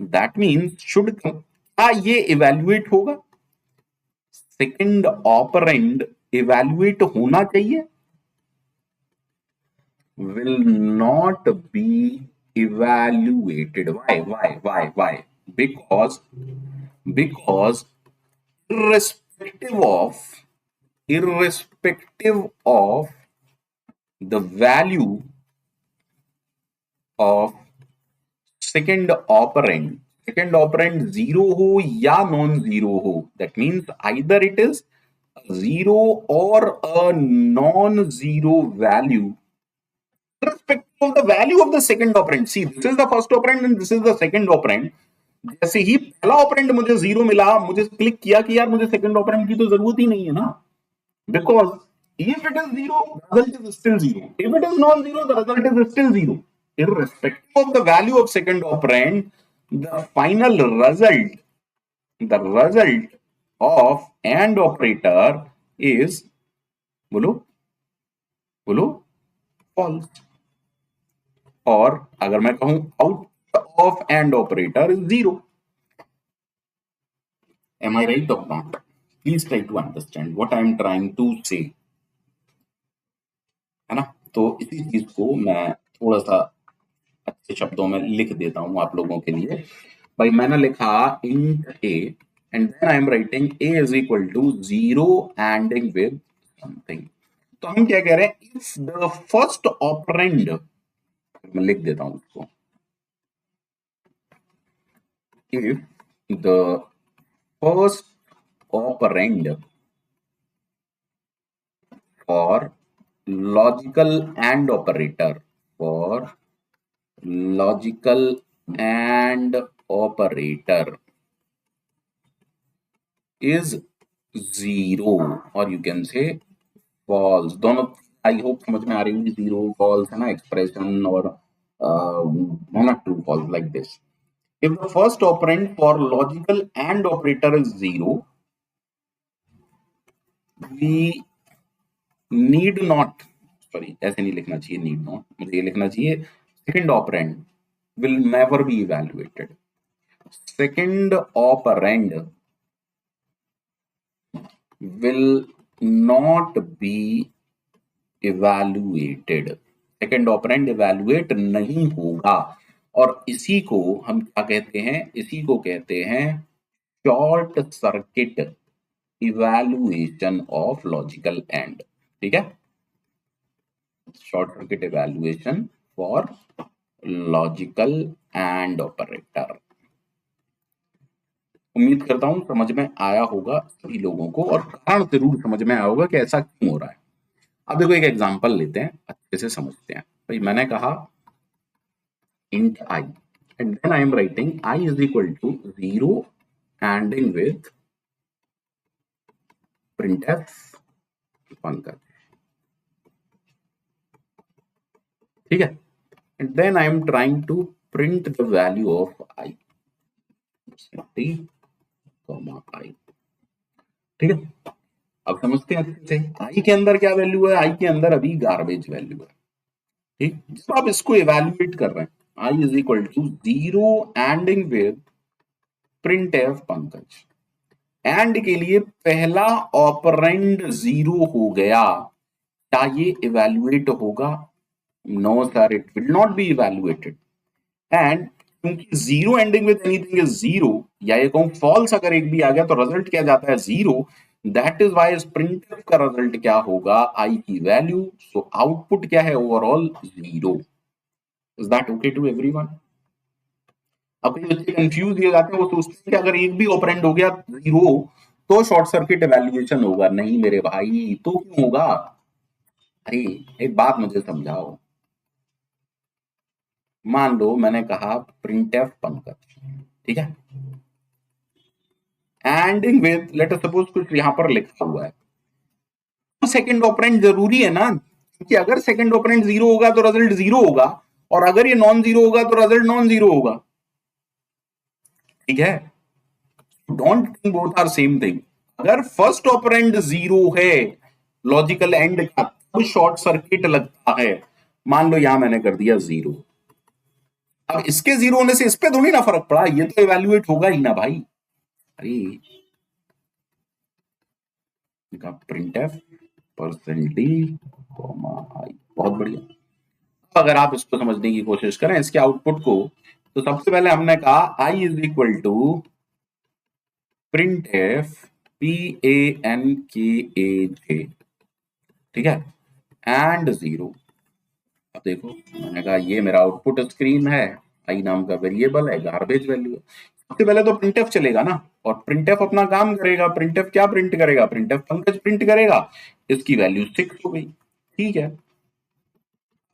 That means should क्या ये इवेल्युएट होगा? सेकंड ऑपरेंड इवेल्युएट होना चाहिए? will not be evaluated. Why? Because irrespective of the value of second operand zero हो या नॉन जीरो हो, that means either it is a zero or a non-zero value irrespective of the value of the second operand. See, this is the first operand and this is the second operand. जैसे ही पहला operand मुझे zero मिला, मुझे click किया कि यार मुझे second operand की तो जरूरत ही नहीं है ना, because if it is zero, the result is still zero. If it is non-zero, the result is still zero. Irrespective of the value of second operand, the final result, the result of AND operator is, बोलो बोलो, false. और अगर मैं कहूं output of AND operator is zero. Am I right or not? Please try to understand what I am trying to say. है ना? तो इसी चीज को मैं थोड़ा सा अच्छे शब्दों में लिख देता हूं आप लोगों के लिए। भाई मैंने लिखा int a and then I am writing a is equal to 0 ANDing with something. तो हम क्या कह रहे हैं? if the first operand, मैं लिख देता हूं उसको, if the first operand for logical AND operator, for logical AND operator is zero or you can say false. दोनों आई होप समझ में आ रही होगी, जीरो फॉल्स है ना एक्सप्रेशन, और है ना true false like this. If the first operand for logical AND operator is zero, we need not, sorry ऐसे नहीं लिखना चाहिए need not, मुझे ये लिखना चाहिए second operand will never be evaluated. Second operand will not be evaluated. Second operand evaluate नहीं होगा, और इसी को हम क्या कहते हैं? इसी को कहते हैं short circuit evaluation of logical and. ठीक है, short circuit evaluation for logical and operator. उम्मीद करता हूं समझ में आया होगा सभी लोगों को, और कारण जरूर समझ में आया होगा कि ऐसा क्यों हो रहा है. अब देखो एक एग्जांपल लेते हैं, अच्छे से समझते हैं. भाई मैंने कहा int I and then I am writing I is equal to 0 ANDing with printf Pankaj. ठीक है, and then I am trying to print the value of I, t comma I. ठीक है, अब समझते हैं अच्छे से I के अंदर क्या वैल्यू है. I के अंदर अभी गार्बेज वैल्यू है. ठीक, जब आप इसको इवैल्यूएट कर रहे हैं, I is equal to 0 ANDing with printf Pankaj. And के लिए पहला ऑपरेंड जीरो हो गया, क्या ये इवैल्यूएट होगा? No sir, it will not be evaluated. And क्योंकि zero ending with anything is zero, या ये कहूं फॉल्स अगर एक भी आ गया तो रिजल्ट क्या जाता है? Zero. That is why printf का रिजल्ट क्या होगा? आई की वैल्यू. सो आउटपुट क्या है? Overall zero. Is that okay to everyone? अब कई बच्चे कंफ्यूज हो जाते हैं, वो सोचते हैं कि अगर एक भी ऑपरेंड हो गया जीरो तो शॉर्ट सर्किट इवैल्यूएशन होगा. नहीं मेरे भाई, तो क्यों होगा? अरे एक बात मुझे समझाओ. मान लो मैंने कहा प्रिंटफ पंकज. ठीक है, ending with let us suppose कुछ यहां पर लिखा हुआ है, तो सेकंड ऑपरेंड जरूरी है ना, क्योंकि अगर सेकंड ऑपरेंड जीरो होगा तो रिजल्ट जीरो होगा, और अगर ये नॉन जीरो होगा तो रिजल्ट नॉन जीरो होगा। ठीक है, don't think both are same thing. अगर फर्स्ट ऑपरेंड जीरो है लॉजिकल एंड का, तो शॉर्ट सर्किट लगता है। मान लो यहां मैंने कर दिया जीरो, अब इसके जीरो होने से इस पे थोड़ी ना फर्क पड़ा, ये तो इवेल्युएट होगा ही ना भाई। अरे print f percent D comma i, बहुत बढ़िया। तो अगर आप इसको समझने की कोशिश करें इसके आउटपुट को, तो सबसे पहले हमने कहा i is equal to print f P A N K A जे, ठीक है, एंड जीरो। अब देखो मैंने कहा ये मेरा आउटपुट स्क्रीन है, आई नाम का वेरिएबल है, गार्बेज वैल्यू है। सबसे पहले तो प्रिंटफ चलेगा ना, और प्रिंटफ अपना काम करेगा। प्रिंटफ क्या प्रिंट करेगा? प्रिंटफ पंकज प्रिंट करेगा, इसकी वैल्यू 6 हो गई। ठीक है,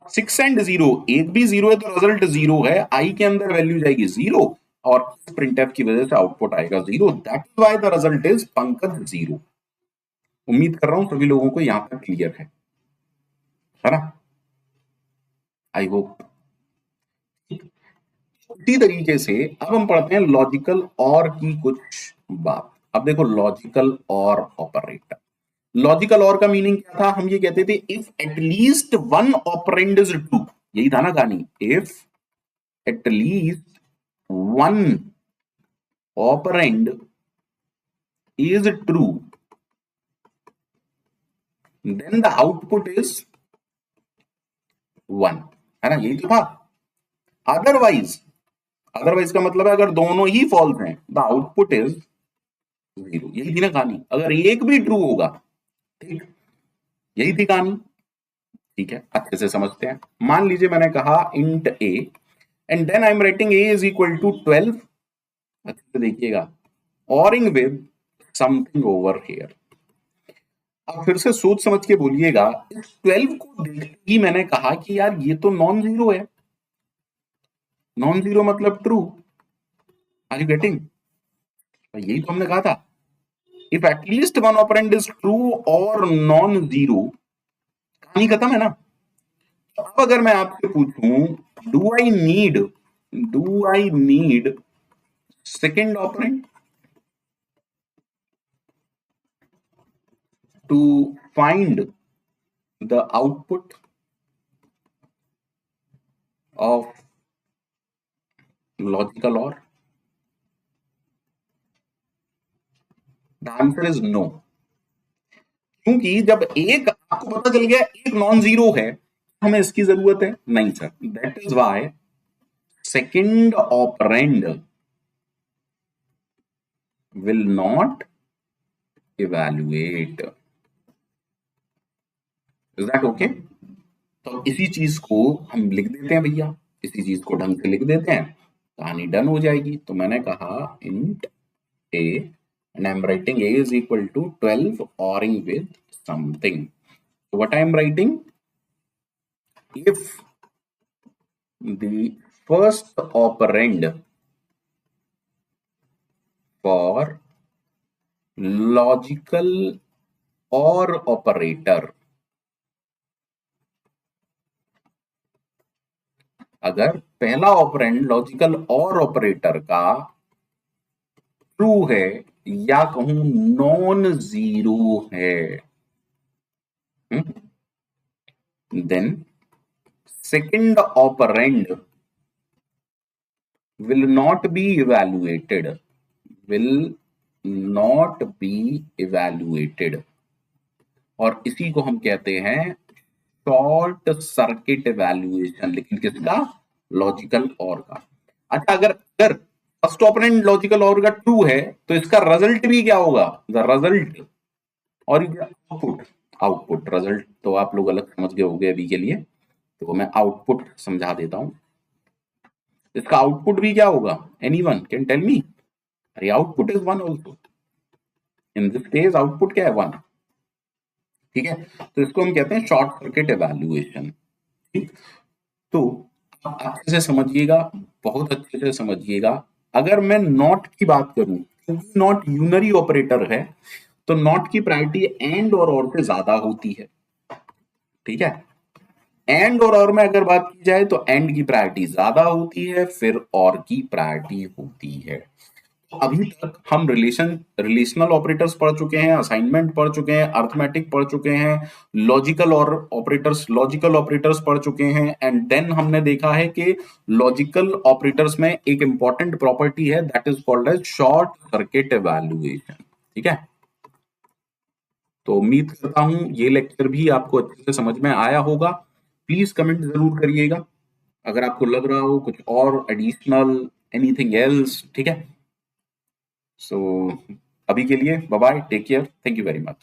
6 एंड जीरो, एक भी जीरो है तो रिजल्ट जीरो है, आई के अंदर वैल्यू जाएगी जीरो, और प्रिंटफ की वजह से आउटपुट आएगा zero. That is why the result is Pankaj zero. उम्मीद कर रहा हूं सभी लोगों को यहां तक क्लियर है ना? I hope. इसी तरीके से अब हम पढ़ते हैं लॉजिकल और की कुछ बात। अब देखो लॉजिकल और ऑपरेटर। लॉजिकल और का मीनिंग क्या था? हम ये कहते थे if at least one operand is true, यही था ना कहानी, if at least one operand is true then the output is one, है ना? यही तो था। अदरवाइज, अदरवाइज का मतलब है अगर दोनों ही फॉल्स हैं द आउटपुट इज जीरो। यही थी ना कहानी, अगर एक भी ट्रू होगा, ठीक, यही थी कहानी। ठीक है, अच्छे से समझते हैं। मान लीजिए मैंने कहा int a and then I am writing a is equal to 12, अच्छे से देखिएगा, ORing with something over here. अब फिर से सोच समझ के बोलिएगा, इस 12 को देखते ही मैंने कहा कि यार ये तो नॉन जीरो है। नॉन जीरो मतलब ट्रू, आर यू गेटिंग? यही तो हमने कहा था, if at least one operand is true और नॉन जीरो, कहानी खत्म है ना। अब अगर मैं आपसे पूछूं do I need second operand to find the output of logical or? The answer is no. क्योंकि जब एक आपको पता चल गया एक नॉन जीरो है, हमें इसकी जरूरत है नहीं sir. That is y second operand will not evaluate. Is that okay? तो इसी चीज को हम लिख देते हैं भैया, इसी चीज को ढंग से लिख देते हैं, कहानी डन हो जाएगी। तो मैंने कहा int a and I'm writing a is equal to 12 oring with something. So what I'm writing, if the first operand for logical or operator, अगर पहला ऑपरेंड लॉजिकल और ऑपरेटर का ट्रू है या कहूं नॉन जीरो है, then second operand will not be evaluated, will not be evaluated, और इसी को हम कहते हैं शॉर्ट सर्किट इवैल्यूएशन। लेकिन किसका? लॉजिकल और का। अच्छा, अगर अगर फर्स्ट ऑपरेंड लॉजिकल और का ट्रू है तो इसका रिजल्ट भी क्या होगा? द रिजल्ट और आउटपुट, आउटपुट रिजल्ट तो आप लोग अलग समझ गए होंगे अभी के लिए, तो मैं आउटपुट समझा देता हूं। इसका आउटपुट भी क्या होगा? Anyone can tell me? अरे output is one also, in this case output क्या है? वन। ठीक है, तो इसको हम कहते हैं शॉर्ट सर्किट एवैल्यूएशन। ठीक, तो अच्छे से समझिएगा, बहुत अच्छे से समझिएगा। अगर मैं नॉट की बात करूं, क्योंकि नॉट यूनरी ऑपरेटर है, तो नॉट की प्रायोरिटी एंड और से ज्यादा होती है। ठीक है, एंड और में अगर बात की जाए तो एंड की प्रायोरिटी ज्यादा होती है, फिर और की प्रायोरिटी होती है। तो अभी तक हम रिलेशनल ऑपरेटर्स पढ़ चुके हैं, असाइनमेंट पढ़ चुके हैं, अर्थमेटिक पढ़ चुके हैं, लॉजिकल ऑपरेटर्स पढ़ चुके हैं, एंड देन हमने देखा है कि लॉजिकल ऑपरेटर्स में एक इंपॉर्टेंट प्रॉपर्टी है, that is called as short circuit evaluation. ठीक है, तो उम्मीद करता हूं ये लेक्चर भी आपको अच्छे से समझ में आया होगा। प्लीज कमेंट जरूर करिएगा अगर आपको लग रहा हो कुछ और एडिशनल, एनीथिंग एल्स। ठीक है, सो अभी के लिए bye bye, take care, thank you very much.